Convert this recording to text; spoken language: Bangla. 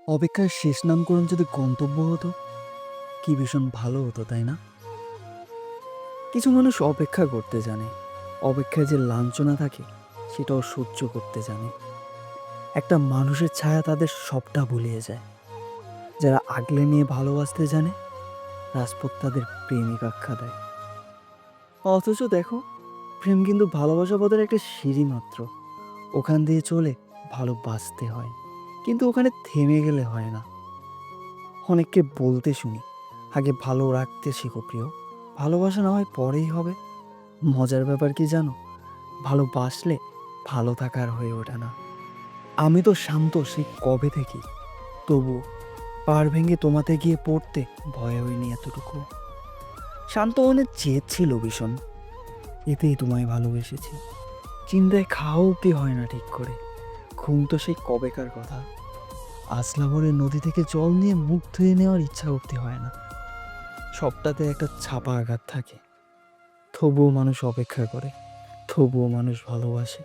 অপেক্ষার শেষ নামকরণ যদি গন্তব্য হতো, কি ভীষণ ভালো হতো, তাই না? কিছু মানুষ অপেক্ষা করতে জানে, অপেক্ষায় যে লাঞ্ছনা থাকে সেটাও সহ্য করতে জানে। একটা মানুষের ছায়া তাদের সবটা ভুলিয়ে যায়। যারা আগলে নিয়ে ভালোবাসতে জানে, রাজপথ তাদের প্রেমিক আখ্যা দেয়। অথচ দেখো, প্রেম কিন্তু ভালোবাসা পথের একটা সিঁড়ি মাত্র। ওখান দিয়ে চলে ভালোবাসতে হয়, কিন্তু ওখানে থেমে গেলে হয় না। অনেককে বলতে শুনি, আগে ভালো রাখতে শেখো প্রিয়, ভালোবাসা না হয় পরেই হবে। মজার ব্যাপার কি জানো, ভালোবাসলে ভালো থাকার হয়ে ওঠে না। আমি তো শান্ত সেই কবে থেকে, তবুও পাড় ভেঙে তোমাতে গিয়ে পড়তে ভয় হয়নি এতটুকু। শান্ত মনে জেদ ছিল ভীষণ, এতেই তোমায় ভালোবেসেছি। চিন্তায় খাওয়া অব্দি হয় না ঠিক করে, ঘুম তো সেই কবেকার কথা। আজলাবরের নদী থেকে জল নিয়ে মুখ ধুয়ে নেওয়ার ইচ্ছা অব্দি হয় না। সবটাতে একটা ছাপা আঘাত থাকে, তবুও মানুষ অপেক্ষা করে, তবুও মানুষ ভালোবাসে।